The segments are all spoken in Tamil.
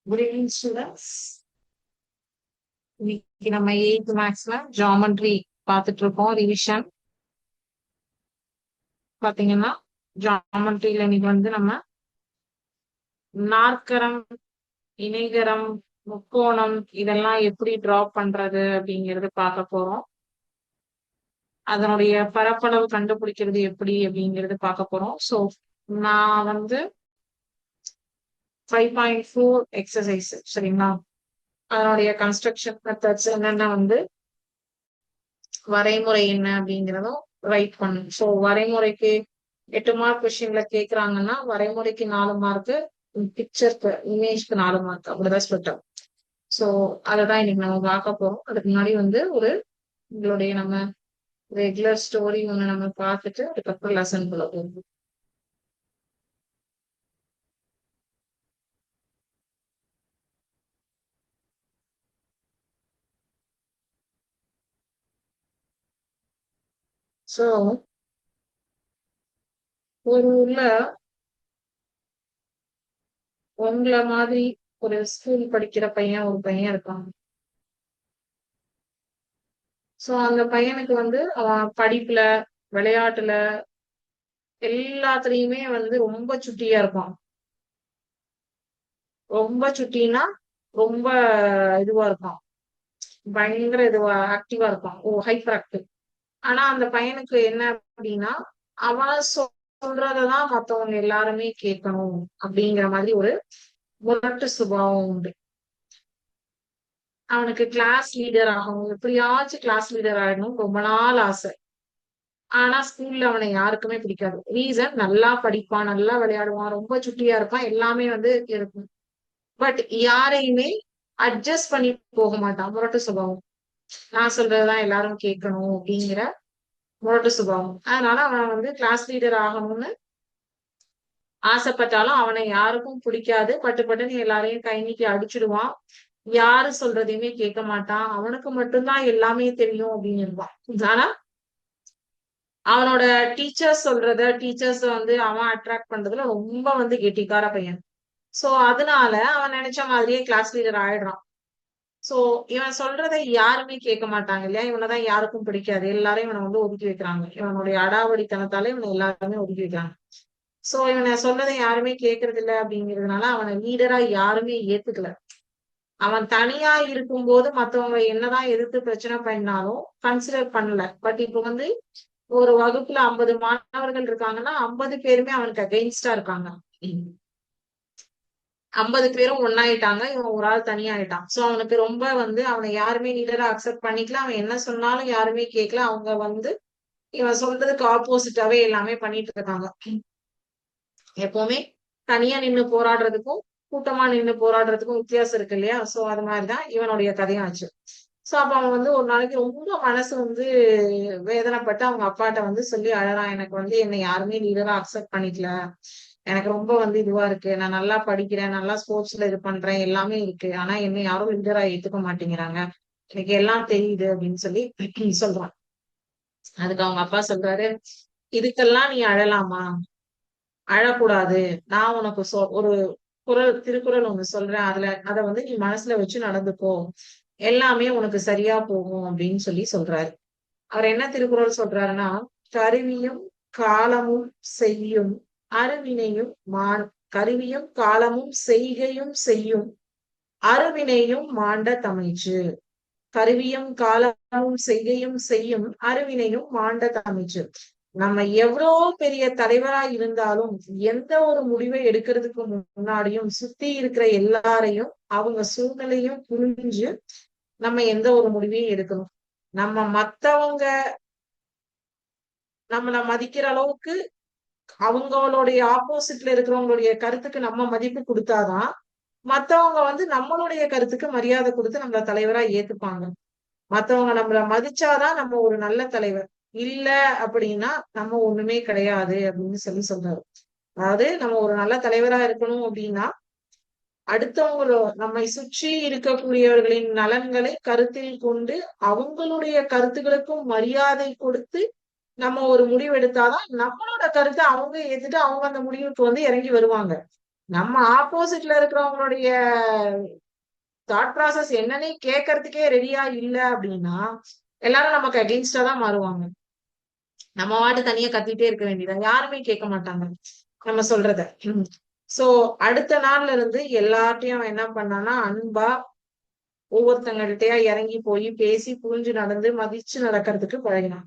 Good evening, students. இன்னைக்கு நம்ம 8th மேக்ஸ்ல ஜாமெட்ரி பார்த்துட்டு இருக்கோம். ரிவிஷன் பாத்தீங்கன்னா ஜாமெட்ரியில இன்னைக்கு வந்து நம்ம நாற்கரம், இணைகரம், முக்கோணம் இதெல்லாம் எப்படி டிரா பண்றது அப்படிங்கறது பார்க்க போறோம். அதனுடைய பரப்பளவு கண்டுபிடிக்கிறது எப்படி அப்படிங்கறது பார்க்க போறோம். ஸோ நான் வந்து 5.4 எக்ஸசைஸ் சரிங்களா, அதனுடைய கன்ஸ்ட்ரக்ஷன் மெத்தட்ஸ் என்னென்ன வந்து வரைமுறை என்ன அப்படிங்கிறதும் ரைட் பண்ணும். ஸோ வரைமுறைக்கு 8 மார்க் கொஸ்டின்ல கேக்குறாங்கன்னா வரைமுறைக்கு 4 மார்க், பிக்சருக்கு இமேஜ்க்கு 4 மார்க், அப்படிதான் ஸ்பிளிட் ஆகும். ஸோ அததான் இன்னைக்கு நம்ம பார்க்க போறோம். அதுக்கு முன்னாடி வந்து உங்களுடைய நம்ம ரெகுலர் ஸ்டோரி ஒண்ணு நம்ம பார்த்துட்டு அதுக்கப்புறம் லெசன் குள்ள போகும். ஸோ ஒரு ஊர்ல உங்களை மாதிரி ஒரு ஸ்கூல் படிக்கிற ஒரு பையன் இருக்கான். சோ அந்த பையனுக்கு வந்து அவன் படிப்புல, விளையாட்டுல எல்லாத்துலயுமே வந்து ரொம்ப சுட்டியா இருப்பான். ரொம்ப சுட்டினா ரொம்ப இதுவா இருப்பான், பயங்கர இதுவா ஆக்டிவா இருப்பான், ஹைப்பர் ஆக்டிவ். ஆனா அந்த பையனுக்கு என்ன அப்படின்னா, அவன் சொல்றதான் மத்தவங்க எல்லாருமே கேட்கணும் அப்படிங்கிற மாதிரி ஒரு முரட்டு சுபாவம் உண்டு. அவனுக்கு கிளாஸ் லீடர் ஆகணும், எப்படியாச்சும் கிளாஸ் லீடர் ஆயிடணும் ரொம்ப நாள் ஆசை. ஆனா ஸ்கூல்ல அவனை யாருக்குமே பிடிக்காது. ரீசன், நல்லா படிப்பான், நல்லா விளையாடுவான், ரொம்ப சுட்டியா இருப்பான், எல்லாமே வந்து இருக்கும். பட் யாரையுமே அட்ஜஸ்ட் பண்ணி போக மாட்டான். முரட்டு சுபாவம். நான் சொல்றதுதான் எல்லாரும் கேட்கணும் அப்படிங்கிற முரட்டு சுபாவம். அதனால அவன் வந்து கிளாஸ் லீடர் ஆகணும்னு ஆசைப்பட்டாலும் அவனை யாருக்கும் பிடிக்காது. பட்டு பட்டுன்னு எல்லாரையும் கை நீட்டி அடிச்சிடுவான். யாரு சொல்றதையுமே கேட்க மாட்டான். அவனுக்கு மட்டும்தான் எல்லாமே தெரியும் அப்படின்னு இருப்பான். ஆனா அவனோட டீச்சர்ஸ் வந்து அவன் அட்ராக்ட் பண்றதுல ரொம்ப வந்து கெட்டிக்கார பையன். சோ அதனால அவன் நினைச்ச மாதிரியே கிளாஸ் லீடர் ஆயிடுறான். சோ இவன் சொல்றதை யாருமே கேட்க மாட்டாங்க இல்லையா, இவனதான் யாருக்கும் பிடிக்காது, எல்லாரும் இவனை வந்து ஒதுக்கி வைக்கிறாங்க. இவனுடைய அடாவடித்தனத்தால இவனை எல்லாருமே ஒதுக்கி வைக்கிறாங்க. சோ இவனை சொல்றதை யாருமே கேட்கறது இல்ல அப்படிங்கிறதுனால அவனை லீடரா யாருமே ஏத்துக்கல. அவன் தனியா இருக்கும்போது மத்தவங்க என்னதான் எதிர்த்து பிரச்சனை பண்ணாலும் கன்சிடர் பண்ணல. பட் இப்ப வந்து ஒரு வகுப்புல 50 மாணவர்கள் இருக்காங்கன்னா 50 பேருமே அவனுக்கு அகெயின்ஸ்டா இருக்காங்க. 50 பேரும் ஒன்னாயிட்டாங்க, இவன் ஒரு ஆள் தனியா ஆயிட்டான். சோ அவனுக்கு ரொம்ப வந்து அவனை யாருமே லீடரா அக்செப்ட் பண்ணிக்கல. அவன் என்ன சொன்னாலும் யாருமே கேட்கல. அவங்க வந்து இவன் சொல்றதுக்கு ஆப்போசிட்டாவே எல்லாமே பண்ணிட்டு இருக்காங்க. எப்பவுமே தனியா நின்னு போராடுறதுக்கும் கூட்டமா நின்னு போராடுறதுக்கும் வித்தியாசம் இருக்கு இல்லையா. சோ அது மாதிரிதான் இவனுடைய கதையும் ஆச்சு. சோ அப்ப அவன் வந்து ஒரு நாளைக்கு ரொம்ப மனசு வந்து வேதனைப்பட்டு அவங்க அப்பாட்ட வந்து சொல்லி அழறான். எனக்கு வந்து என்னை யாருமே லீடரா அக்செப்ட் பண்ணிக்கல, எனக்கு ரொம்ப வந்து இதுவா இருக்கு, நான் நல்லா படிக்கிறேன், நல்லா ஸ்போர்ட்ஸ்ல இது பண்றேன், எல்லாமே இருக்கு, ஆனா என்னை யாரும் லீடரா ஏத்துக்க மாட்டேங்கிறாங்க, எனக்கு எல்லாம் தெரியுது அப்படின்னு சொல்லி சொல்றான். அதுக்கு அவங்க அப்பா சொல்றாரு, இதுக்கெல்லாம் நீ அழலாமா, அழக்கூடாது. நான் உனக்கு ஒரு திருக்குறள் ஒண்ணு சொல்றேன், அத வந்து நீ மனசுல வச்சு நடந்துக்கோ, எல்லாமே உனக்கு சரியா போகும் அப்படின்னு சொல்லி சொல்றாரு. அவர் என்ன திருக்குறள் சொல்றாருன்னா, கருவியும் காலமும் செய்யும் அருவினையும் கருவியும் காலமும் செய்கையும் செய்யும் அருவினையும் மாண்ட தமிழ்ச்சு. கருவியும் காலமும் செய்கையும் செய்யும் அருவினையும் மாண்ட தமிழ்ச்சு. நம்ம எவ்வளவு பெரிய தலைவரா இருந்தாலும் எந்த ஒரு முடிவை எடுக்கிறதுக்கு முன்னாடியும் சுத்தி இருக்கிற எல்லாரையும் அவங்க சூழ்நிலையும் புரிஞ்சு நம்ம எந்த ஒரு முடிவையும் எடுக்கணும். நம்ம மத்தவங்க நம்மள மதிக்கிற அளவுக்கு அவங்களுடைய ஆப்போசிட்ல இருக்கிறவங்களுடைய கருத்துக்கு நம்ம மதிப்பு கொடுத்தாதான் மத்தவங்க வந்து நம்மளுடைய கருத்துக்கு மரியாதை கொடுத்து நம்மள தலைவரா ஏத்துப்பாங்க. மத்தவங்க நம்மள மதிச்சாதான் நம்ம ஒரு நல்ல தலைவர், இல்ல அப்படின்னா நம்ம ஒண்ணுமே கிடையாது அப்படின்னு சொல்லி சொல்றாரு. அதாவது நம்ம ஒரு நல்ல தலைவரா இருக்கணும் அப்படின்னா அடுத்தவங்களோ நம்மை சுற்றி இருக்கக்கூடியவர்களின் நலன்களை கருத்தில் கொண்டு அவங்களுடைய கருத்துக்களுக்கும் மரியாதை கொடுத்து நம்ம ஒரு முடிவு எடுத்தாதான் நம்மளோட கருத்தை அவங்க ஏத்துட்டு அவங்க அந்த முடிவுக்கு வந்து இறங்கி வருவாங்க. நம்ம ஆப்போசிட்ல இருக்கிறவங்களுடைய தாட் ப்ராசஸ் என்னன்னே கேட்கறதுக்கே ரெடியா இல்ல அப்படின்னா எல்லாரும் நமக்கு அகெயின்ஸ்டா தான் மாறுவாங்க. நம்ம வாட்டு தனியா கத்திட்டே இருக்க வேண்டியதான், யாருமே கேட்க மாட்டாங்க நம்ம சொல்றத. சோ அடுத்த நாள்ல இருந்து எல்லார்ட்டையும் அவன் என்ன பண்ணான்னா அன்பா ஒவ்வொருத்தங்கள்ட்டயா இறங்கி போய் பேசி புரிஞ்சு நடந்து மதிச்சு நடக்கிறதுக்கு பழகினான்.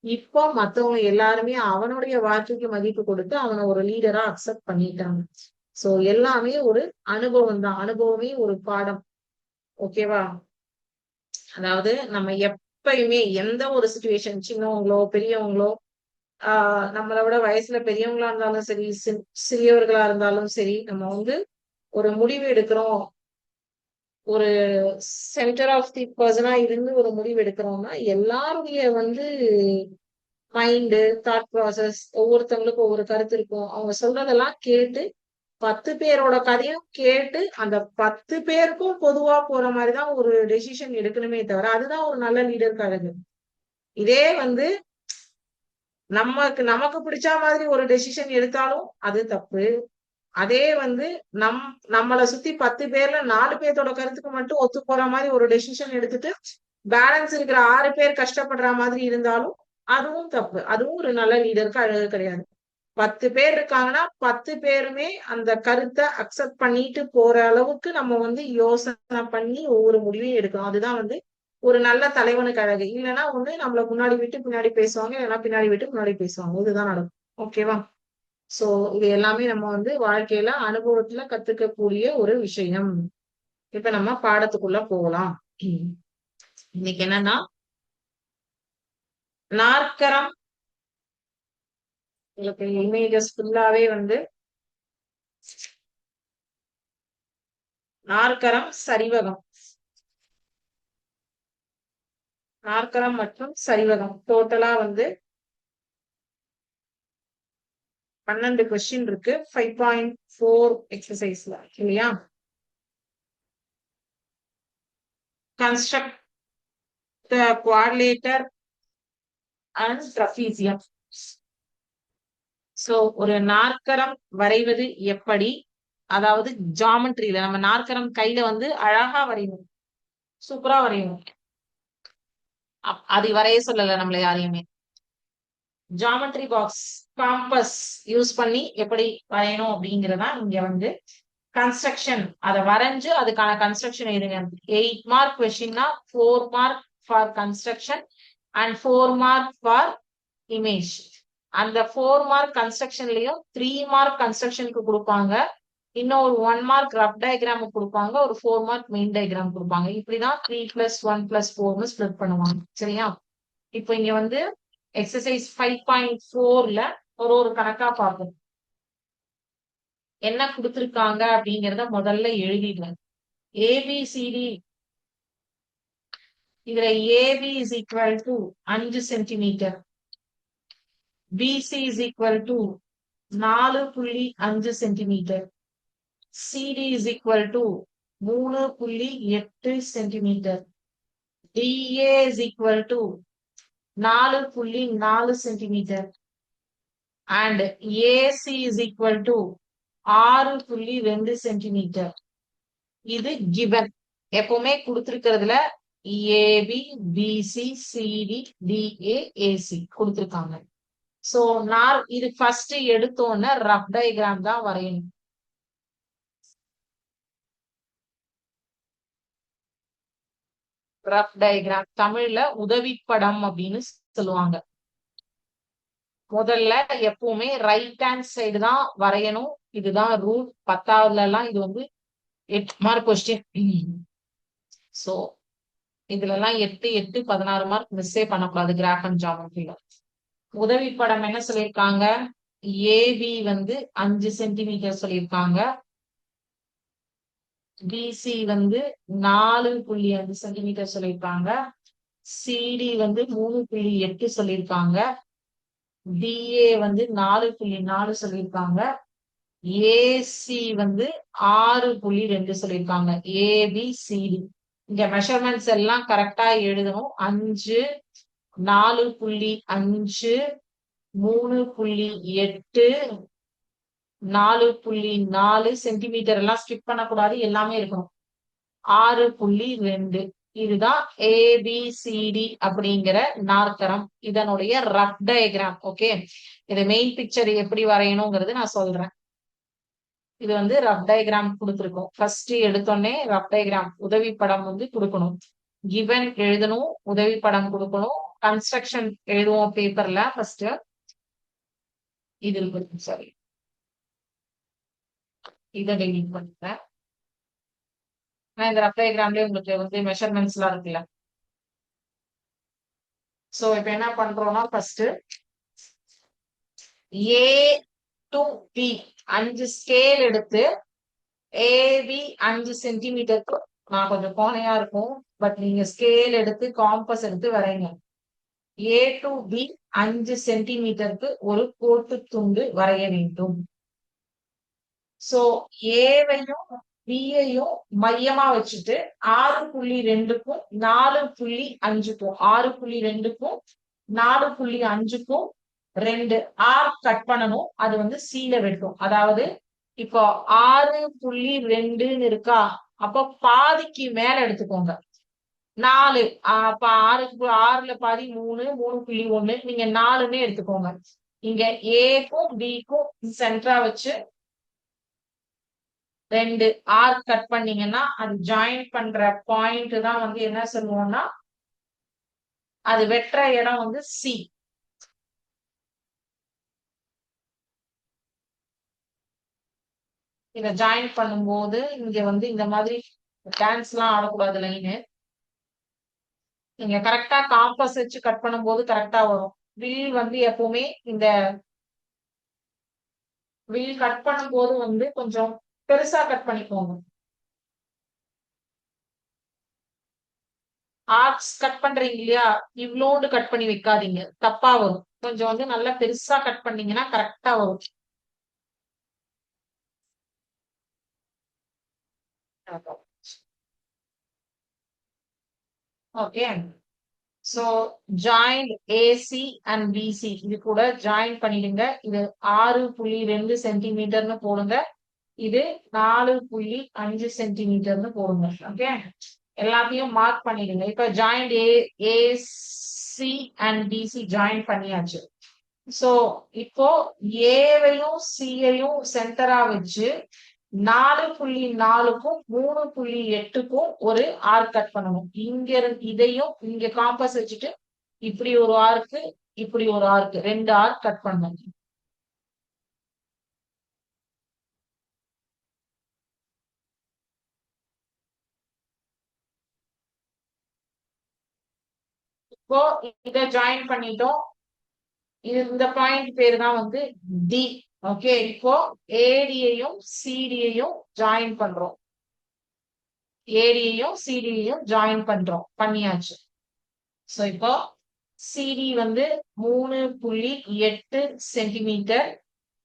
இப்போ மத்தவங்க எல்லாருமே அவனுடைய வார்த்தைக்கு மதிப்பு கொடுத்து அவனை ஒரு லீடரா அக்செப்ட் பண்ணிட்டாங்க. சோ எல்லாமே ஒரு அனுபவம் தான், அனுபவமே ஒரு பாடம். ஓகேவா? அதாவது நம்ம எப்பயுமே எந்த ஒரு சுச்சுவேஷன், சின்னவங்களோ பெரியவங்களோ நம்மளை விட வயசுல பெரியவங்களா இருந்தாலும் சரி, சிறியவர்களா இருந்தாலும் சரி, நம்ம வந்து ஒரு முடிவு எடுக்கிறோம், ஒரு சென்டர் ஆஃப் தி பர்சனா இருந்து ஒரு முடிவு எடுக்கிறோம்னா எல்லாருடைய வந்து மைண்டு, தாட் ப்ராசஸ், ஒவ்வொருத்தவங்களுக்கும் ஒவ்வொரு கருத்து இருக்கும். அவங்க சொல்றதெல்லாம் கேட்டு 10 பேரோட கதையும் கேட்டு அந்த 10 பேருக்கும் பொதுவா போற மாதிரிதான் ஒரு டெசிஷன் எடுக்கணுமே தவிர, அதுதான் ஒரு நல்ல லீடருக்கு அழகு. இதே வந்து நமக்கு பிடிச்ச மாதிரி ஒரு டெசிஷன் எடுத்தாலும் அது தப்பு. அதே வந்து நம்மள சுத்தி 10 பேர்ல 4 பேர்த்தோட கருத்துக்கு மட்டும் ஒத்து போற மாதிரி ஒரு டெசிஷன் எடுத்துட்டு பேலன்ஸ் இருக்கிற 6 பேர் கஷ்டப்படுற மாதிரி இருந்தாலும் அதுவும் தப்பு. அதுவும் ஒரு நல்ல லீடருக்கு அழகு கிடையாது. 10 பேர் இருக்காங்கன்னா 10 பேருமே அந்த கருத்தை அக்செப்ட் பண்ணிட்டு போற அளவுக்கு நம்ம வந்து யோசனை பண்ணி ஒவ்வொரு முடிவையும் எடுக்கணும். அதுதான் வந்து ஒரு நல்ல தலைவனுக்கு அழகு. இல்லைன்னா வந்து நம்மள முன்னாடி விட்டு பின்னாடி பேசுவாங்க, இல்லைன்னா பின்னாடி விட்டு முன்னாடி பேசுவாங்க. இதுதான் நடக்கும். ஓகேவா? சோ இது எல்லாமே நம்ம வந்து வாழ்க்கையில அனுபவத்துல கத்துக்கக்கூடிய ஒரு விஷயம். இப்ப நம்ம பாடத்துக்குள்ள போகலாம். இன்னைக்கு என்னன்னா நாற்கரம். உங்களுக்கு இமேஜஸ் ஃபுல்லாவே வந்து நாற்கரம் சரிவகம், நாற்கரம் மற்றும் சரிவகம் டோட்டலா வந்து 12 கொஸ்டின் இருக்கு 5.4 எக்ஸசைஸ்ல இல்லையா? Construct the quadrilateral and trapezium. So ஒரு நாற்கரம் வரைவது எப்படி, அதாவது ஜாமெட்ரியில நம்ம நாற்கரம் கையில வந்து அழகா வரையணும், சூப்பரா வரையணும். அது வரைய சொல்லல நம்மள யாரையுமே. ஜாமெட்ரி பாக்ஸ், காம்பஸ் யூஸ் பண்ணி எப்படி வரையணும் அப்படிங்கறதா இங்க வந்து கன்ஸ்ட்ரக்ஷன். அதை வரைஞ்சு அதுக்கான கன்ஸ்ட்ரக்ஷன் எழுதுங்க. 8 மார்க் கொஸ்டின்னா 4 mark for construction and 4 mark for image. அந்த 4 மார்க் கன்ஸ்ட்ரக்ஷன்லயும் 3 மார்க் கன்ஸ்ட்ரக்ஷனுக்கு கொடுப்பாங்க, இன்னும் ஒரு 1 மார்க் ரஃப் டயக்ராம் கொடுப்பாங்க, ஒரு 4 மார்க் மெயின் டயக்ராம் கொடுப்பாங்க. இப்படிதான் 3+1+4 ஸ்ப்ளிட் பண்ணுவாங்க. சரியா? இப்போ இங்க வந்து எக்ஸசைஸ் 5.4ல ஒரு கணக்கா பார்ப்போம். என்ன கொடுத்திருக்காங்க அப்படிங்கறத முதல்ல எழுதிடுறேன். ஏபிசிடி, இதுல AB is equal to 5 centimetre, BC is equal to 4.5 centimetre, CD is equal to 3.8 centimetre, DA is equal to 4.4 centimetre and AC is equal to 6.2 centimetre. இது given. எப்பவுமே கொடுத்திருக்கிறதுல AB, BC, CD, DA, AC கொடுத்திருக்காங்க. சோ நான் இது ஃபர்ஸ்ட் எடுத்தோன்னு ரஃப் டயக்ராம் தான் வரையணும். ரஃப் டயக்ராம் தமிழ்ல உதவிப்படம் அப்படின்னு சொல்லுவாங்க. முதல்ல எப்பவுமே ரைட் ஹேண்ட் சைடு தான் வரையணும். இதுதான் ரூல். 10ஆவதுல எல்லாம் இது வந்து 8 மார்க் கொஸ்டின். சோ இதுல எல்லாம் 8, 8, 16 மார்க் மிஸ்ஸே பண்ணக்கூடாது கிராஃப் அண்ட் ஜியோமெட்ரில. உதவி படம் என்ன சொல்லியிருக்காங்க? ஏபி வந்து 5 சென்டிமீட்டர் சொல்லியிருக்காங்க, பிசி வந்து 4.5 சென்டிமீட்டர் சொல்லியிருக்காங்க, சிடி வந்து 3.8 சொல்லியிருக்காங்க, டிஏ வந்து 4.4 சொல்லியிருக்காங்க, ஏசி வந்து 6.2 சொல்லியிருக்காங்க. ஏபிசிடி இங்க மெஷர்மெண்ட்ஸ் எல்லாம் கரெக்டா எழுதணும். 5, 4.5, 3.8 4.4 சென்டிமீட்டர் எல்லாம் ஸ்கிப் பண்ணக்கூடாது, எல்லாமே இருக்கணும். 6.2 இதுதான் ஏபிசிடி அப்படிங்கிற நாற்கரம். இதனுடைய ரஃப் டயக்ராம். ஓகே, இது மெயின் பிக்சர் எப்படி வரையணுங்கிறது நான் சொல்றேன். இது வந்து ரஃப் டயக்ராம் கொடுத்துருக்கோம். ஃபர்ஸ்ட் எடுத்தோடனே ரஃப் டயக்ராம் உதவி படம் வந்து கொடுக்கணும். கிவன் எழுதணும், உதவி படம் கொடுக்கணும், கன்ஸ்ட்ரக்ஷன் எழுதுவோம் பேப்பர்ல ஃபர்ஸ்ட். இது சாரி, இதை டெலிட் பண்ணிட்டேன். இந்த ரஃப் டயக்ராம்லயே உங்களுக்கு வந்து மெஷர்மெண்ட்ஸ் எல்லாம் இருக்குல்ல. சோ இப்ப என்ன பண்றோம்னா first A to B 5 scale எடுத்து ஏபி 5 சென்டிமீட்டருக்கு, நான் கொஞ்சம் கோணையா இருக்கும், பட் நீங்க ஸ்கேல் எடுத்து காம்பஸ் எடுத்து வரைங்க. ஏ டு பி 5 சென்டிமீட்டருக்கு ஒரு கோட்டு துண்டு வரைய வேண்டும். சோ ஏவையும் பியையும் மையமா வச்சுட்டு 6.2க்கும் 4.5க்கும் 6.2க்கும் 4.5க்கும் 2 ஆர்க் கட் பண்ணணும். அது வந்து சீல வெட்டும். அதாவது இப்போ 6.2ன்னு இருக்கா, அப்போ பாதிக்கு மேல எடுத்துக்கோங்க. 4 அப்ப 6ல பாதி 3, 3.1, நீங்க 4ன்னு எடுத்துக்கோங்க. இங்க ஏக்கும் பிக்கும் சென்டரா வச்சு 2 ஆர்க் கட் பண்ணீங்கன்னா அது ஜாயின் பண்ற பாயிண்ட் தான் வந்து என்ன சொல்லுவோம்னா, அது வெட்டுற இடம் வந்து சி. இத ஜாயின் பண்ணும்போது இங்க வந்து இந்த மாதிரி டான்ஸ் எல்லாம் ஆடக்கூடாது லைனு. நீங்க கரெக்டா காம்பஸ் வச்சு கட் பண்ணும்போது கரெக்டா வரும். வில் வந்து எப்பவுமே இந்த வில் கட் பண்ணும்போது வந்து கொஞ்சம் பெருசா கட் பண்ணிக்கோங்க. ஆர்க்ஸ் கட் பண்றீங்க இல்லையா, இவ்வளோண்டு கட் பண்ணி வைக்காதீங்க, தப்பா வரும். கொஞ்சம் வந்து நல்லா பெருசா கட் பண்ணீங்கன்னா கரெக்டா வரும். Okay, so joint AC and BC இது கூட ஜாயின் பண்ணிடுங்க. இது 6.2 சென்டிமீட்டர்னு போடுங்க, இது 4.5 சென்டிமீட்டர்னு போடுங்க. ஓகே, எல்லாத்தையும் மார்க் பண்ணிடுங்க. இப்ப joint AC and BC join பண்ணியாச்சு. சோ இப்போ ஏவையும் சியையும் சென்டரா வச்சு 4.4க்கும் 3.8க்கும் ஒரு ஆர்க் கட் பண்ணணும். இங்க இருந்து இதையும் இங்க காம்பஸ் வச்சுட்டு இப்படி ஒரு ஆர்க்கு, இப்படி ஒரு ஆர்க், 2 ஆர்க் கட் பண்ணணும். இப்போ இத ஜாயின் பண்ணிட்டோம். இந்த பாயிண்ட் பேரு தான் வந்து டி. ஓகே, இப்போ ஏடியையும் சிடியையும் ஜாயின் பண்றோம். ஏடியையும் சிடியையும் ஜாயின் பண்றோம், பண்ணியாச்சு. சோ இப்போ சிடி வந்து 3.8 சென்டிமீட்டர்,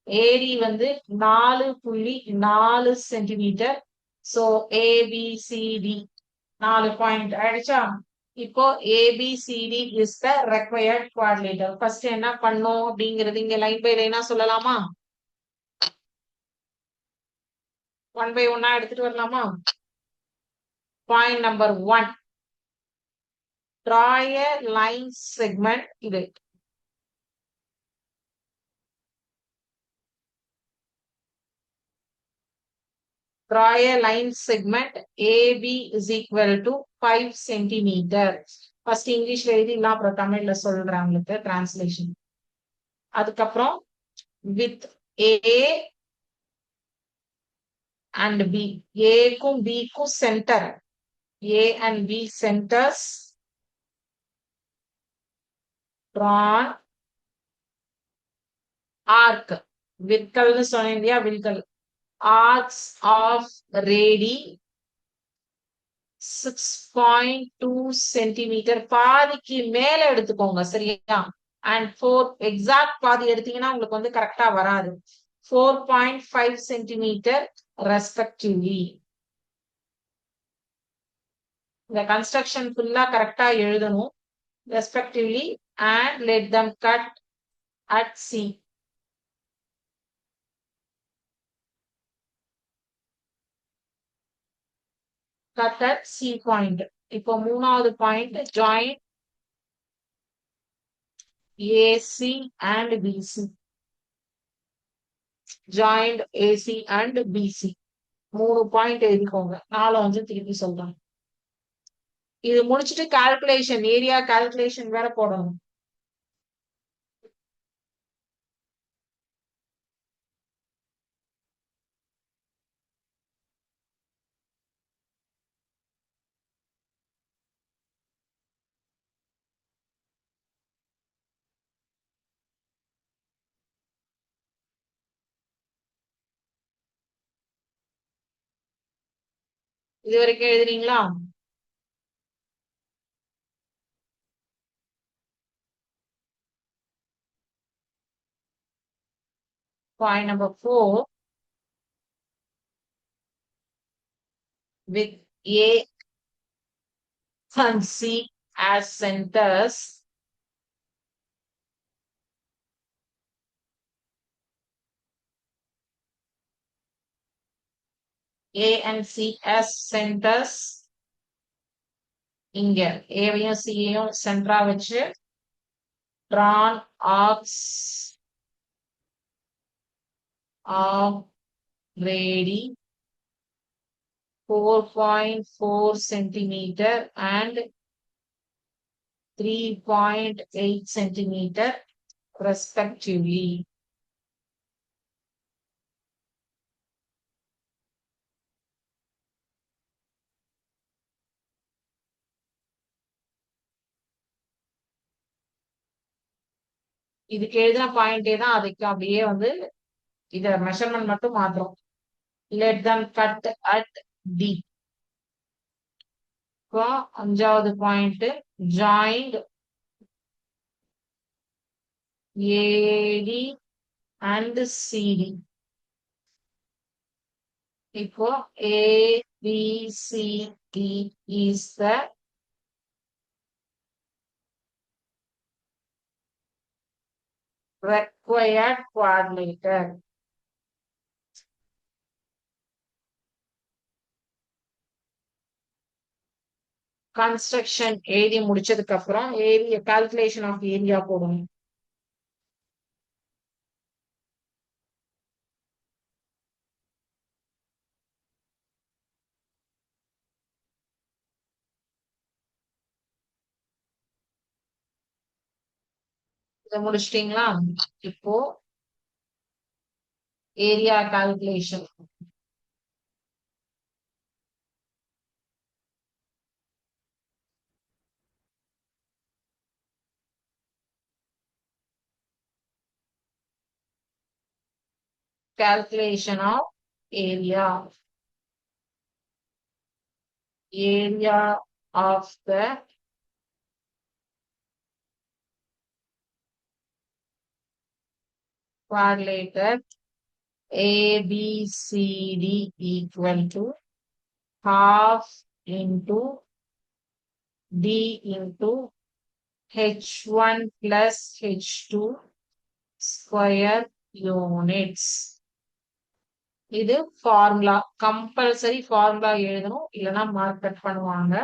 ஏடி வந்து 4.4 சென்டிமீட்டர். சோ ஏபிசிடி 4 பாயிண்ட் ஆயிடுச்சா. இப்போ ABCD is the required quadrilateral. First என்ன பண்ணோம் அப்படிங்கிறது இங்க லைன் பை லைனா சொல்லலாமா, 1 by 1 எடுத்துட்டு வரலாமா. Point number 1, draw a line segment. இது draw a line segment AB is equal to 5 centimeter. First இங்கிலீஷ்ல எழுதிடலாம், அப்புறம் தமிழ்ல சொல்றேன் உங்களுக்கு டிரான்ஸ்லேஷன். அதுக்கப்புறம் வித் ஏ அண்ட் பி, ஏக்கும் பிக்கும் centre, A and B centres drawn arc, விற்கல்னு சொன்னேன் இல்லையா, விற்கல், arcs of radi 6.2 சென்டிமீட்டர். பாதிக்கு மேல எடுத்துக்கோங்க சரியா. அண்ட் 4 எக்ஸாக்ட் பாதி எடுத்தீங்கன்னா உங்களுக்கு வந்து கரெக்டா வராது. 4.5 சென்டிமீட்டர் ரெஸ்பெக்டிவ்லி. இந்த கன்ஸ்ட்ரக்ஷன் ஃபுல்லா கரெக்டா எழுதணும். Respectively and let them cut at C. Cut at C point. இப்போ மூணாவது point join AC and BC. Joined AC and BC. 3 point எழுதிக்கோங்க. 4 வந்து திருப்பி சொல்றேன். இது முடிச்சிட்டு கால்குலேஷன், ஏரியா கால்குலேஷன் வேற போடணும். இது வரைக்கும் எழுதுறீங்களா? Point number 4. With A and C as centers, A and C as centers, இங்க ஏவையும் சியையும் சென்டரா வச்சு drawn arcs of radii 4.4 centimeter and 3.8 centimeter respectively. இதுக்கு எழுதின பாயிண்டே தான் அதுக்கு அப்படியே வந்து இத மெஷர்மெண்ட் மட்டும் மாத்துறோம். Let them cut at D. இப்போ 5வது point joined AD and CD. இப்போ ABCD is the required quadrilateral. Construction எழுதி முடிச்சதுக்கு அப்புறம் ஏரியா கால்குலேஷன் ஆஃப் ஏரியா போடணும். இதை முடிச்சிட்டீங்களா? இப்போ area calculation. Calculation of area. Area of the quadrilateral ABCD equal to half into D into H1 plus H2 square units. இது ஃபார்முலா, கம்பல்சரி ஃபார்முலா எழுதணும், இல்லைன்னா மார்க் கட் பண்ணுவாங்க.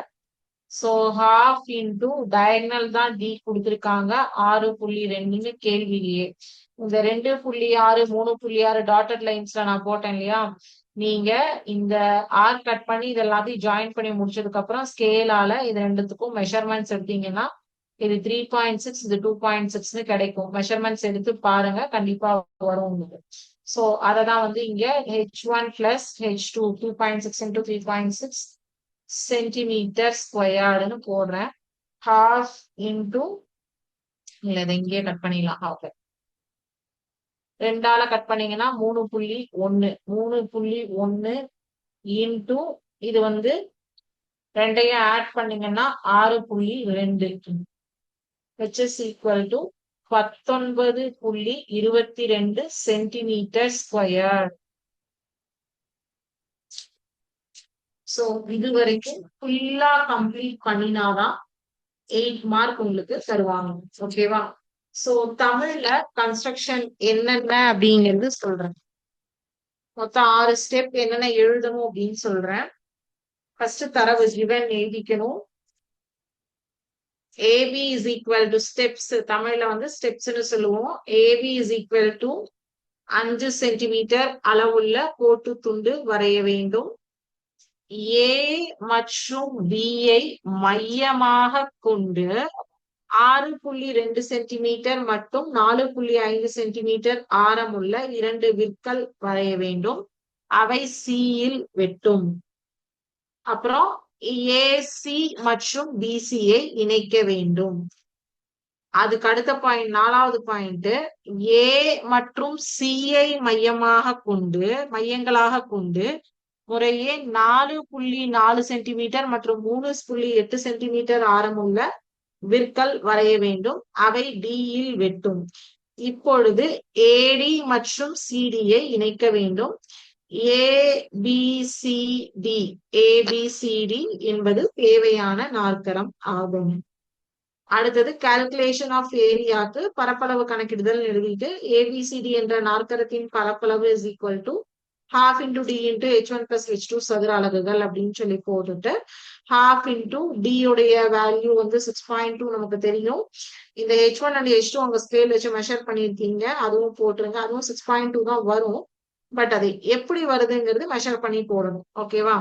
ஸோ ஹாஃப் இன்டூ டயக்னல் தான் டி கொடுத்துருக்காங்க 6.2ன்னு கேள்வியிலேயே. இந்த 2.6 3.6 டாட்டட் லைன்ஸ்ல நான் போட்டேன் இல்லையா, நீங்க இந்த ஆர் கட் பண்ணி இது எல்லாத்தையும் ஜாயின் பண்ணி முடிச்சதுக்கு அப்புறம் ஸ்கேலால இது ரெண்டுத்துக்கும் மெஷர்மெண்ட்ஸ் எடுத்தீங்கன்னா இது 3.6 இது 2.6ன்னு கிடைக்கும். மெஷர்மெண்ட்ஸ் எடுத்து பாருங்க, கண்டிப்பா வரும் உங்களுக்கு. ஸோ அதை தான் வந்து இங்க H1 plus H2 2.6 into 3.6 centimetre ஸ்கொயர்டுன்னு போடுறேன். ஹாஃப் இன்டூ இல்ல இதை இங்கேயே கட் பண்ணிடலாம். ஹாஃப் ரெண்டால கட் பண்ணீங்கன்னா 3.1 3.1 இன்டூ இது வந்து ரெண்டையும் ஆட் பண்ணீங்கன்னா 6.2 which is equal to 19.22 centimetre square. So இது வரைக்கும் ஃபுல்லா கம்ப்ளீட் பண்ணினாதான் 8 மார்க் உங்களுக்கு தருவாங்க. ஓகேவா? சோ தமிழ்ல கன்ஸ்ட்ரக்ஷன் என்னென்ன அப்படிங்கிறது சொல்றேன். மொத்தம் 6 ஸ்டெப் என்னென்ன எழுதணும் அப்படின்னு சொல்றேன். ஃபர்ஸ்ட் தரவு given எழுதிக்கணும். AB is equal to steps. தமிழ்ல வந்து ஸ்டெப்ஸ்னு சொல்லுவோம். AB is equal to 5 centimetre அளவுள்ள கோட்டு துண்டு வரைய வேண்டும். A மற்றும் B ஐ மையமாக கொண்டு 6.2 சென்டிமீட்டர் மற்றும் 4.5 சென்டிமீட்டர் ஆரமுள்ள 2 விற்கள் வரைய வேண்டும். அவை C யில் வெட்டும். அப்புறம் AC மற்றும் BC ஐ இணைக்க வேண்டும். அதுக்கு அடுத்த பாயிண்ட், 4வது பாயிண்ட், A மற்றும் C ஐ மையங்களாக கொண்டு முறையே 4.4 சென்டிமீட்டர் மற்றும் 3.8 சென்டிமீட்டர் ஆரமுள்ள விற்கள் வரைய வேண்டும். அவை D யில் வெட்டும். இப்பொழுது AD மற்றும் CD ஐ இணைக்க வேண்டும். ABCD என்பது தேவையான நாற்கரம் ஆகும். அடுத்தது கால்குலேஷன் ஆஃப் ஏரியாக்கு பரப்பளவு கணக்கிடுதல் எழுதிட்டு ABCD என்ற நாற்கரத்தின் பரப்பளவு is equal to half into D into H1 plus H2 சதுர அலகுகள் அப்படின்னு சொல்லி போட்டுட்டு half into D உடைய வேல்யூ வந்து 6.2 நமக்கு தெரியும். இந்த H1 and H2 அங்க ஸ்கேல் வச்சு மெஷர் பண்ணிருக்கீங்க, அதுவும் போட்டுருங்க. அதுவும் 6.2 தான் வரும். பட் அது எப்படி வருதுங்கிறது மெஷர் பண்ணி போடணும். ஓகேவா?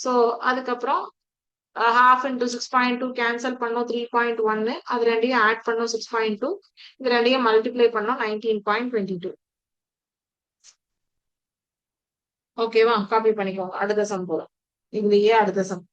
சோ அதுக்கப்புறம் half into 6.2 கேன்சல் பண்ணோம் 3.1. அது ரெண்டையும் ஆட் பண்ணோம் 6.2. இது ரெண்டையும் மல்டிப்ளை பண்ணோம் 19.22. ஓகேவா? காப்பி பண்ணிக்கோங்க. அடுத்த சம் போறோம். இதுலயே அடுத்த some.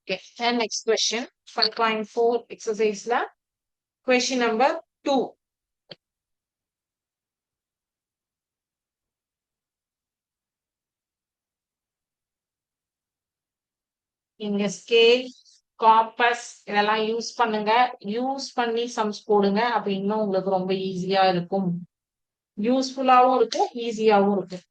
Okay, and next question, 5.4 exercise la question number 2. இங்க ஸ்கேல், காம்பஸ் இதெல்லாம் யூஸ் பண்ணுங்க. யூஸ் பண்ணி சம்ஸ் போடுங்க. அப்ப இன்னும் உங்களுக்கு ரொம்ப ஈஸியா இருக்கும். யூஸ்ஃபுல்லாவும் இருக்கும், ஈஸியாவும் இருக்கும்.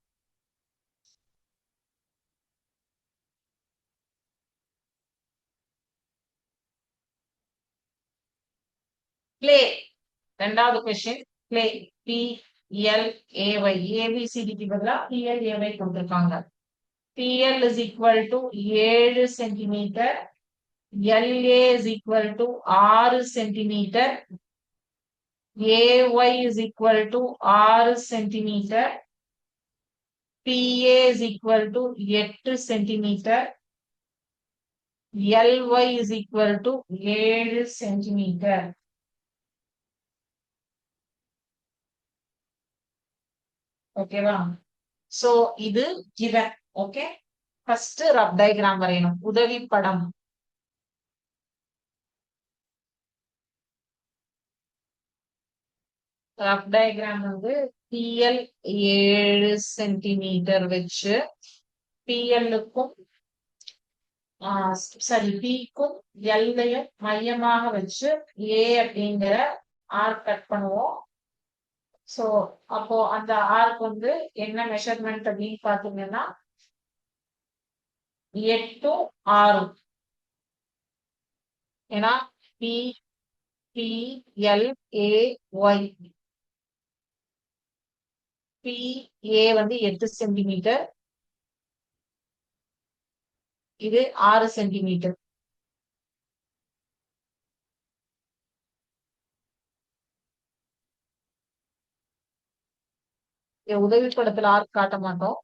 பிளே, ரெண்டாவது கொஸ்டின். பிளே, PLAY, ABCDக்கு பதிலா PLAY கொடுத்திருக்காங்க. PL is equal to 7 centimetre, LA is equal to 6 centimetre, AY is equal to 6 centimetre, PA is equal to 8 centimetre, LY is equal to 7 centimetre. ஓகேவா? சோ இது given. Okay, first rough diagram வரையணும். உதவி படம். ரஃப் டயகிராம் வந்து PL 7 சென்டிமீட்டர் வச்சு PL-க்கும் சரி P-க்கும் L-யும் மையமாக வச்சு A அப்படிங்கிற ஆர்க் கட் பண்ணுவோம். சோ அப்போ அந்த ஆர்க் வந்து என்ன மெஷர்மெண்ட் அப்படின்னு பாத்தீங்கன்னா 8 6. ஏன்னா PLAY, PA வந்து 8 சென்டிமீட்டர், இது 6 சென்டிமீட்டர். உதவி படத்துல ஆர்க் காட்ட மாட்டோம்.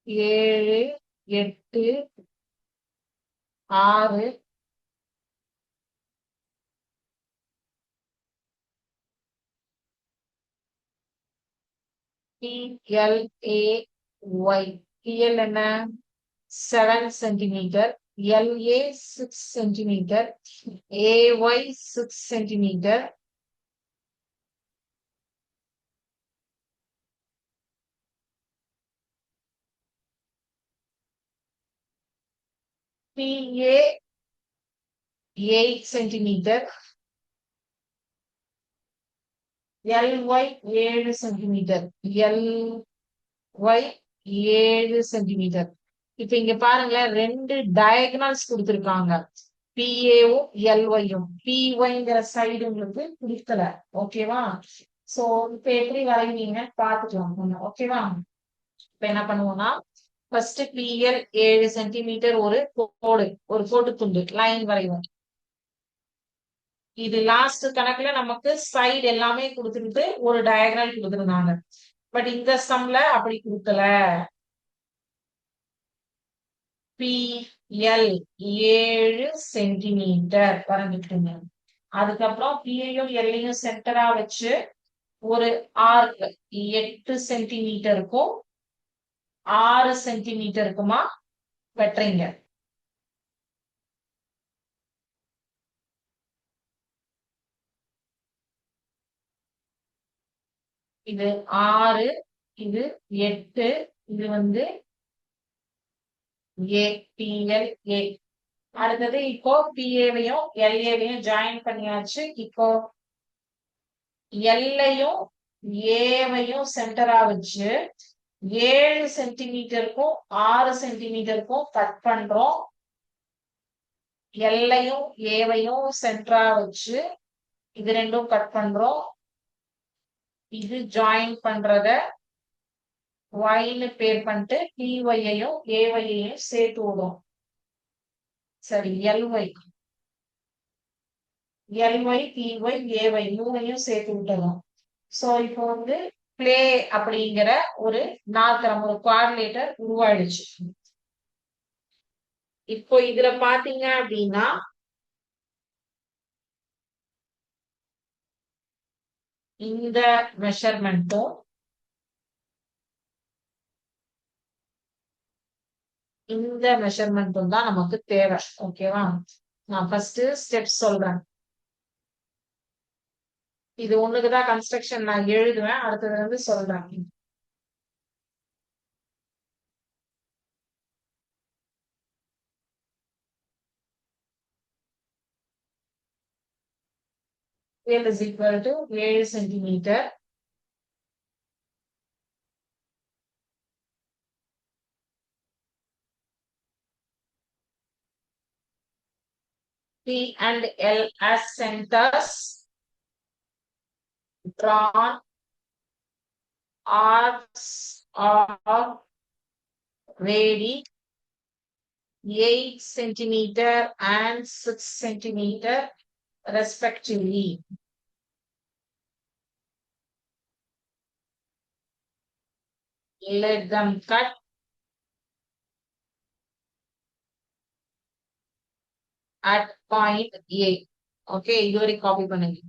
7 8 6 PLAY. PL என்ன 7 centimetre, LA 6 centimeter, AY 6 centimeter, PA 8 centimeter, LY 7 centimeter, LY 7 centimeter. இப்ப இங்க பாருங்களேன், ரெண்டு டயகனல்ஸ் கொடுத்திருக்காங்க. பிஏவும் எல்ஒயும். பிஒய்ங்கிற சைடு உங்களுக்கு பிடிக்கல. ஓகேவா? சோ இப்ப எப்படி வரைவீங்க பாத்துக்கலாம். ஓகேவா? இப்ப என்ன பண்ணுவோம்னா, ஃபர்ஸ்ட் பிஎல் 7 சென்டிமீட்டர் ஒரு கோடு, ஒரு கோட்டு துண்டு லைன் வரைவோம். இது லாஸ்ட் கணக்குல நமக்கு சைடு எல்லாமே கொடுத்துட்டு ஒரு டயகனல் கொடுத்துருந்தாங்க. பட் இந்த சம்ல அப்படி கொடுக்கல. பிஎல் 7 சென்டிமீட்டர் வரைஞ்சிட்டுங்க. அதுக்கப்புறம் பியையும் எல்லையும் சென்டரா வச்சு ஒரு ஆர்க் 8 சென்டிமீட்டருக்கும் 6 சென்டிமீட்டருக்குமா வெட்டுறீங்க. இது 6, இது 8, இது வந்து ஏ. அடுத்தது இப்போ பிஏவையும் எல்ஏவையும் ஜாயின் பண்ணியாச்சு. இப்போ எல்லையும் ஏவையும் சென்டரா வச்சு 7 சென்டிமீட்டருக்கும் 6 சென்டிமீட்டருக்கும் கட் பண்றோம். எல்லையும் ஏவையும் சென்டரா வச்சு இது ரெண்டும் கட் பண்றோம். இது ஜாயின் பண்றத ஒய்னு பேர் பண்ணிட்டு பிஒய்யையும் ஏஒய்யையும் சேர்த்து விடும். சரி, எல்ஒய் பிஒய் ஏஒய் மூணையும் சேர்த்து விட்டுறோம். சோ இப்போ வந்து பிளே அப்படிங்கிற ஒரு நாற்கரம், ஒரு குவாடிலேட்டர் உருவாயிடுச்சு. இப்போ இதுல பாத்தீங்க அப்படின்னா இந்த மெஷர்மெண்ட்டும் இந்த மெஷர்மெண்ட்டும் தான் நமக்கு தேவை. ஓகேவா? நான் ஃபர்ஸ்ட் ஸ்டெப்ஸ் சொல்றேன். இது ஒண்ணுக்குதான் கன்ஸ்ட்ரக்ஷன் நான் எழுதுவேன், அடுத்தது வந்து சொல்றேன். L is equal to 7 centimetre. P and L as centers, drawn arcs of radii 8 centimeter and 6 centimeter respectively. Let them cut at point A. Okay, இதுவரை காப்பி பண்ணுங்க.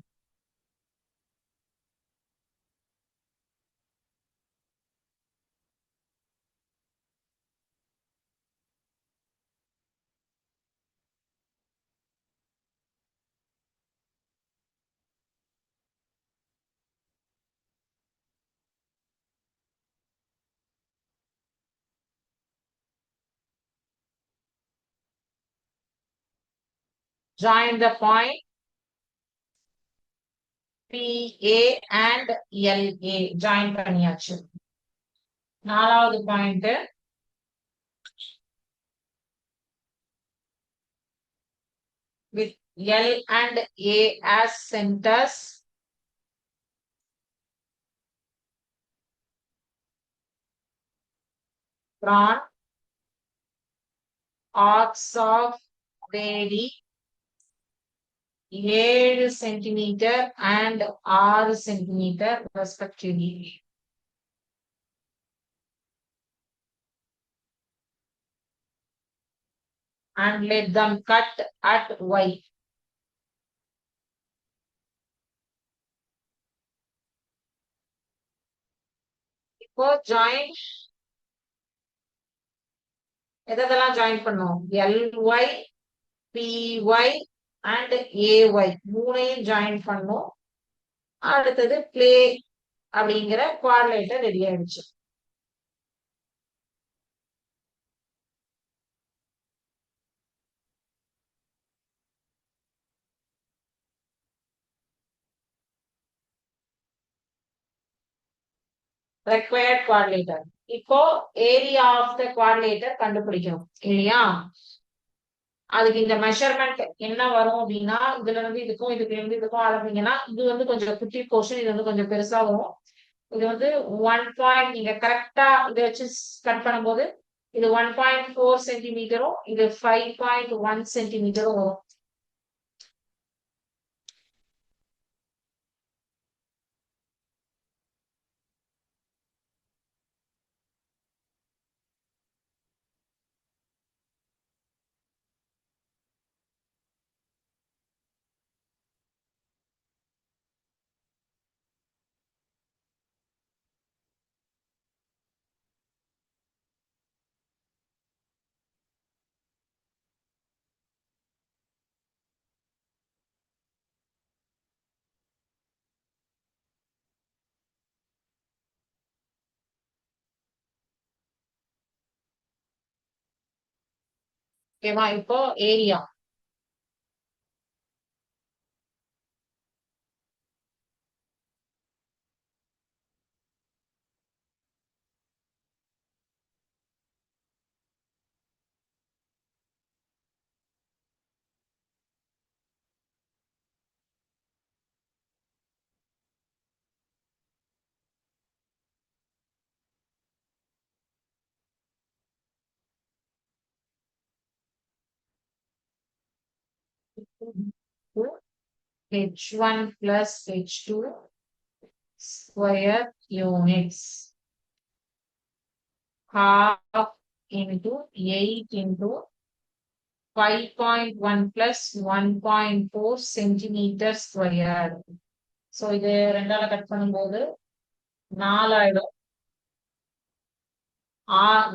Join the point PA and LA. Join பண்ணியாச்சு. நாலாவது point with L and A as centers, drawn arcs of radii 7 centimetre and 6 centimetre respectively. And let them cut at Y. இப்போ join எதெல்லாம் ஜாயின் பண்ணோம்? எல்ஒய், பிஒய் அண்ட் ஏஒய் மூணையும் ஜாயின் பண்ணோம். அடுத்தது பிளே அப்படிங்கிற குவாட்ரேட்டர் ரெடி ஆயிடுச்சு. required quadrilateral. இப்போ ஏரியா ஆஃப் த குவாட்ரேட்டர் கண்டுபிடிக்கணும் இல்லையா? அதுக்கு இந்த மெஷர்மெண்ட் என்ன வரும் அப்படின்னா, இதுல இருந்து இதுக்கும் இதுக்கு இருந்து இதுக்கும் ஆரம்பிங்கன்னா இது வந்து கொஞ்சம் குட்டி போர்ஷன், இது வந்து கொஞ்சம் பெருசா வரும். இது வந்து 1 நீங்க கரெக்டா இதை வச்சு கட் பண்ணும்போது இது 1.4 சென்டிமீட்டரும் இது 5.1 சென்டிமீட்டரும் வரும். ஓகேவா? இப்போ area h1 plus h2 square units half into 8 into 5.1 plus 1.4 centimeter square. So இது ரெண்டால கட் பண்ணும்போது 4 ஆயிடும்.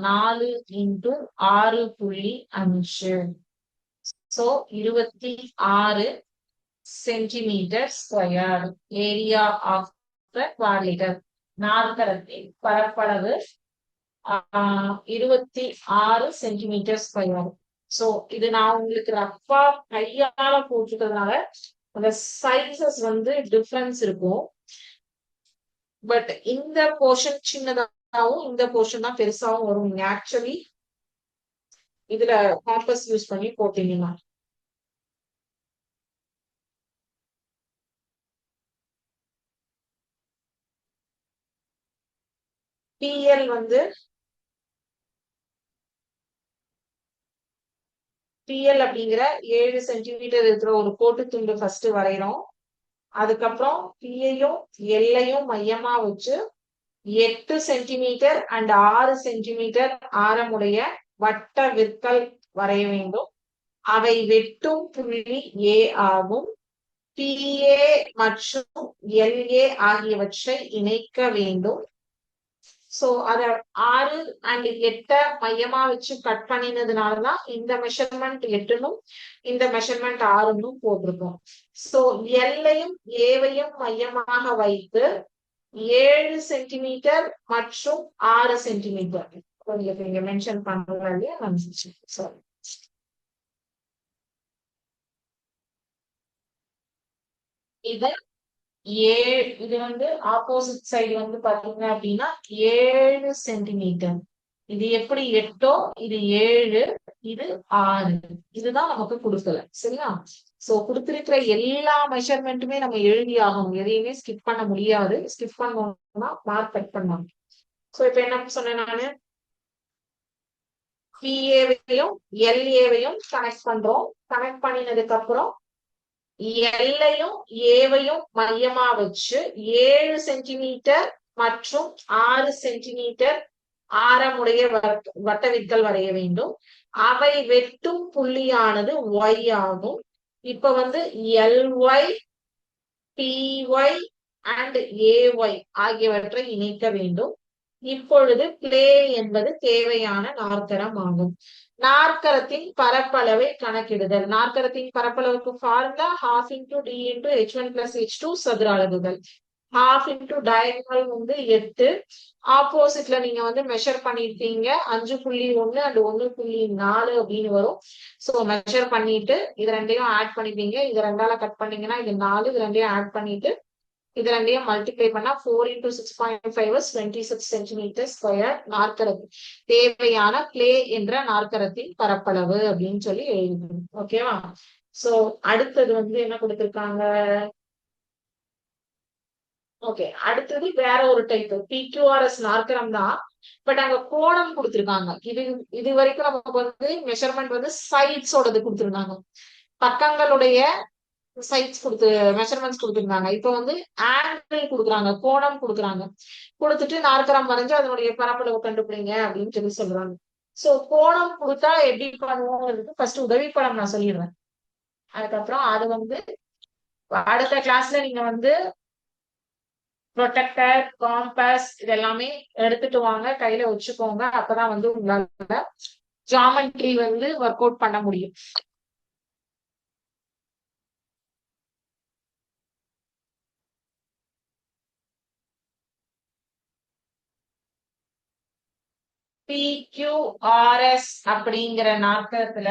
4 into 6.5. So 26 centimeter square area of the quadrilateral. நாற்கரத்தின் பரப்பளவு 26 சென்டிமீட்டர் ஸ்கொயர். சோ இது நான் உங்களுக்கு ரஃபா கையால போட்டுக்கிறதுனால அந்த சைசஸ் வந்து டிஃபரன்ஸ் இருக்கும். பட் இந்த போர்ஷன் சின்னதாகவும் இந்த போர்ஷன் தான் பெருசாவும் வரும். ஆக்சுவலி இதுல காம்பஸ் யூஸ் பண்ணி போட்டீங்கன்னா பிஎல் வந்து பிஎல் அப்படிங்கிற 7 சென்டிமீட்டர் இருக்கிற ஒரு கோட்டு துண்டு ஃபர்ஸ்ட் வரைகிறோம். அதுக்கப்புறம் பியையும் எல்லையும் மையமா வச்சு 8 சென்டிமீட்டர் அண்ட் 6 சென்டிமீட்டர் ஆரமுடைய வட்ட விற்கள் வரைய வேண்டும். அவை வெட்டும் புள்ளி ஏ ஆகும். பிஏ மற்றும் எல்ஏ ஆகியவற்றை இணைக்க வேண்டும். சோ அத 6 அண்ட் 8 மையமா வச்சு கட் பண்ணினதுனாலதான் இந்த மெஷர்மெண்ட் 8னும் இந்த மெஷர்மெண்ட் 6னும் போட்டிருக்கோம். சோ எல்லையும் ஏவையும் மையமாக வைத்து 7 சென்டிமீட்டர் மற்றும் 6 சென்டிமீட்டர் உங்களுக்கு இங்க மென்ஷன் பண்றாங்க. சாரி, இது இது வந்து ஆப்போசிட் சைடு வந்து பாத்தீங்க அப்படின்னா 7 சென்டிமீட்டர். இது எப்படி 8ஓ இது 7, இது 6. இதுதான் நமக்கு கொடுக்கல. சரியா? சோ கொடுத்திருக்கிற எல்லா மெஷர்மெண்ட்டுமே நம்ம எழுதி ஆகணும். எதையுமே ஸ்கிப் பண்ண முடியாது. ஸ்கிப் பண்ணோம்னா மார்க் கட் பண்ணுவாங்க. சோ இப்ப என்ன சொன்னேன் நானு, பிஏவையும் எல்ஏவையும் கனெக்ட் பண்றோம். கனெக்ட் பண்ணினதுக்கு அப்புறம் எல்லையும் ஏவையும் மையமா வச்சு 7 சென்டிமீட்டர் மற்றும் 6 சென்டிமீட்டர் ஆரமுடைய வட்டவிற்கள் வரைய வேண்டும். அவை வெட்டும் புள்ளியானது ஒய் ஆகும். இப்ப வந்து எல்ஒய், பிஒய் அண்ட் ஏஒய் ஆகியவற்றை இணைக்க வேண்டும். இப்பொழுது பிளே என்பது தேவையான நாற்கரம் ஆகும். நாற்கரத்தின் பரப்பளவை கணக்கிடுதல். நாற்கரத்தின் பரப்பளவுக்கு formula half into D into h1 plus h2 சதுர அலகுகள். ஹாஃப் இன்டூ டயகனல் வந்து 8. ஆப்போசிட்ல நீங்க வந்து மெஷர் பண்ணிருப்பீங்க 5.1 அண்ட் 1.4 அப்படின்னு வரும். சோ மெஷர் பண்ணிட்டு இது ரெண்டையும் ஆட் பண்ணிப்பீங்க. இது ரெண்டால கட் பண்ணீங்கன்னா இது 4. இது ரெண்டையும் ஆட் பண்ணிட்டு இது ரெண்டையும் மல்டிப்ளை பண்ணா 4 into 6.5 is 26 சென்டிமீட்டர் ஸ்கொயர் நாற்கரத்து தேவையான பிளே என்ற நாற்கரத்தின் பரப்பளவு அப்படின்னு சொல்லி எழுதணும். ஓகேவா? சோ அடுத்தது வந்து என்ன கொடுத்திருக்காங்க? ஓகே, அடுத்தது வேற ஒரு டைப் PQRS நாற்கரம் தான். பட் அங்க கோணம் கொடுத்திருக்காங்க. இது வரைக்கும் நமக்கு வந்து மெஷர்மெண்ட் வந்து சைட்ஸோடது கொடுத்திருந்தாங்க. பக்கங்களுடைய சைட்ஸ் கொடுத்து மெஷர்மெண்ட்ஸ் கொடுத்துருந்தாங்க. இப்போ வந்து ஆங்கிள் கொடுக்குறாங்க, கோணம் கொடுக்குறாங்க. கொடுத்துட்டு நாற்கரம் வரைஞ்சு அதனுடைய பரப்பளவு கண்டுபிடிங்க அப்படின்னு சொல்லி சொல்றாங்க. சோ கோணம் கொடுத்தா எப்படி பண்ணுவோம் ஃபர்ஸ்ட் உதவி படம் நான் சொல்லிடுறேன். அதுக்கப்புறம் அது வந்து அடுத்த கிளாஸ்ல நீங்க வந்து ப்ரொடெக்டர், காம்பஸ் இதெல்லாமே எடுத்துட்டு வாங்க, கையில வச்சுக்கோங்க. அப்பதான் வந்து உங்களால ஜாமெட்ரி வந்து ஒர்க் அவுட் பண்ண முடியும். PQRS அப்படிங்கிற நாற்கரத்துல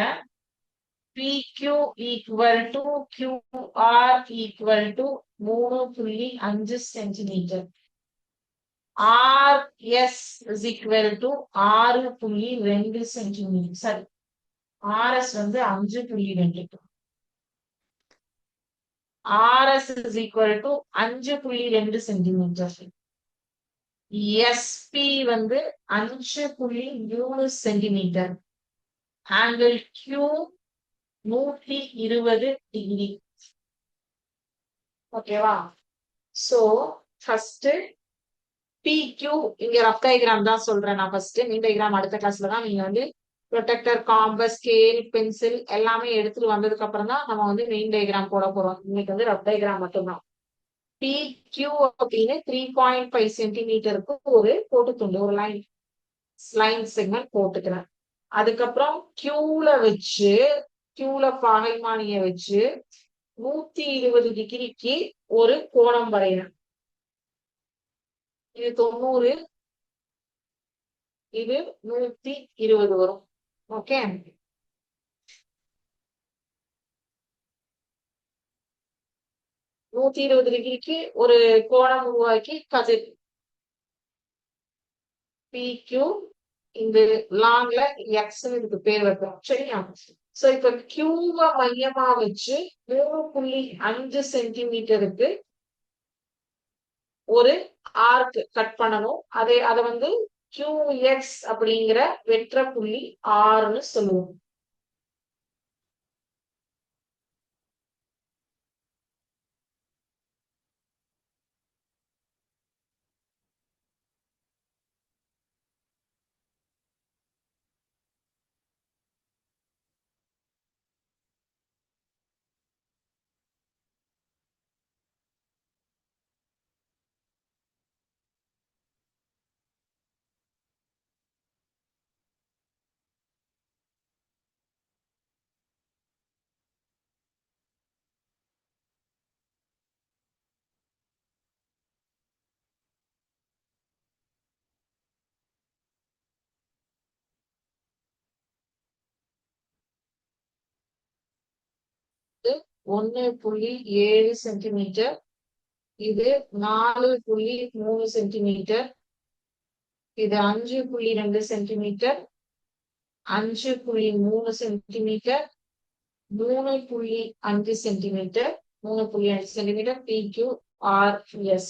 PQ equal to QR equal to 3.5 centimetre. RS is equal to 6.2 centimetre. சரி, RS வந்து 5.2. RS is equal to 5.2 centimetre. SP வந்து 5.3 சென்டிமீட்டர். Angle Q 120 degree. ஓகேவா? சோ ஃபர்ஸ்ட் PQ இங்க ரஃப் டயகிராம் தான் சொல்றேன் நான். ஃபர்ஸ்ட் மீன் டயகிராம் அடுத்த கிளாஸ்ல தான் நீங்க வந்து ப்ரொடெக்டர், காம்பஸ், ஸ்கேல், பென்சில் எல்லாமே எடுத்துட்டு வந்ததுக்கு அப்புறம் தான் நம்ம வந்து மெயின் டயகிராம் போட போறோம். இன்னைக்கு வந்து ரஃப் டயகிராம் மட்டும்தான். PQ அப்படின்னு 3.5 சென்டிமீட்டருக்கு ஒரு போட்டு துண்டு, ஒரு லைன் செக்மெண்ட் போட்டுக்கிறேன். அதுக்கப்புறம் கியூல வச்சு, கியூல பாகைமானிய வச்சு 120 டிகிரிக்கு ஒரு கோணம் வரைகிறேன். இது 90, இது 120 வரும். ஓகே, நூத்தி 120 டிகிரிக்கு ஒரு கோணம் உருவாக்கி கதிர் PQ இந்த லாங்ல எக்ஸ் இதுக்கு பேர் வைப்போம். சரியா? சோ இப்ப கியூவ மையமா வச்சு 3.5 சென்டிமீட்டருக்கு ஒரு ஆர்க் கட் பண்ணணும். அதை வந்து QX அப்படிங்கிற வெற்ற புள்ளி ஆர்னு சொல்லுவோம். இது 1.7 சென்டிமீட்டர், இது 4.3 சென்டிமீட்டர், இது 5.2 centimetre, 5.3 centimetre, 3.5 centimetre, 3.5 centimetre. PQRS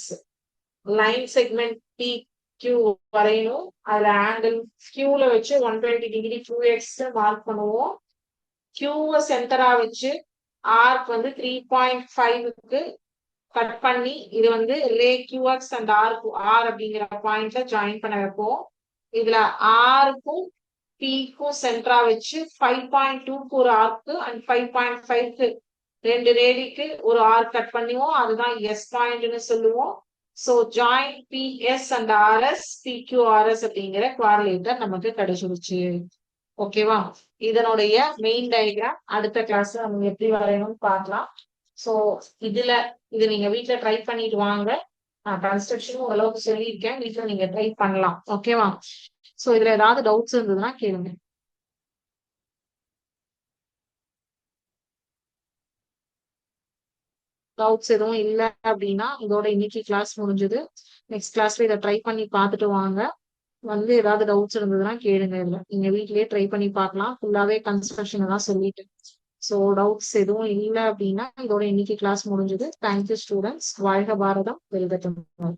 line segment PQ வரையணும். அதுல ஆங்கிள் கியூல வச்சு 120 டிகிரி QX மார்க் பண்ணுவோம். கியூவை சென்டரா வச்சு ஆர்க் வந்து 3.5க்கு கட் பண்ணி இது வந்து லே QX அண்ட் R அப்படிங்கிற பாயிண்ட்ல ஜாயின் பண்ண வைப்போம். இதுல ஆருக்கும் Pக்கும் சென்டரா வச்சு 5.2க்கு ஒரு ஆர்க்கு அண்ட் 5.5க்கு 2 ரேடிக்கு ஒரு ஆர்க் கட் பண்ணுவோம். அதுதான் S பாயிண்ட்னு சொல்லுவோம். So join PS and RS PQRS அப்படிங்கிற குவாட்ரிலேட்டர் நமக்கு கிடைச்சிருச்சு. ஓகேவா? இதனுடைய மெயின் டயக்ராம் அடுத்த கிளாஸ்ல நம்ம எப்படி வரையணும்னு பார்க்கலாம். ஸோ இது நீங்க வீட்ல ட்ரை பண்ணிட்டு வாங்க. நான் கன்ஸ்ட்ரக்ஷனும் ஓரளவுக்கு சொல்லியிருக்கேன், வீட்ல நீங்க ட்ரை பண்ணலாம். ஓகேவா? ஸோ இதுல ஏதாவது டவுட்ஸ் இருந்ததுன்னா கேளுங்க. டவுட்ஸ் எதுவும் இல்லை அப்படின்னா இதோட இன்னைக்கு கிளாஸ் முடிஞ்சது. நெக்ஸ்ட் கிளாஸ்ல இதை ட்ரை பண்ணி பார்த்துட்டு வாங்க. வந்து ஏதாவது டவுட்ஸ் இருந்ததுன்னா கேளுங்க. இதுல நீங்க வீட்லயே ட்ரை பண்ணி பார்க்கலாம். ஃபுல்லாவே கன்ஸ்ட்ரக்ஷன் தான் சொல்லிட்டு. ஸோ டவுட்ஸ் எதுவும் இல்லை அப்படின்னா இதோட இன்னைக்கு கிளாஸ் முடிஞ்சது. Thank you students. வாழ்க பாரதம், வெல்க தமிழ்.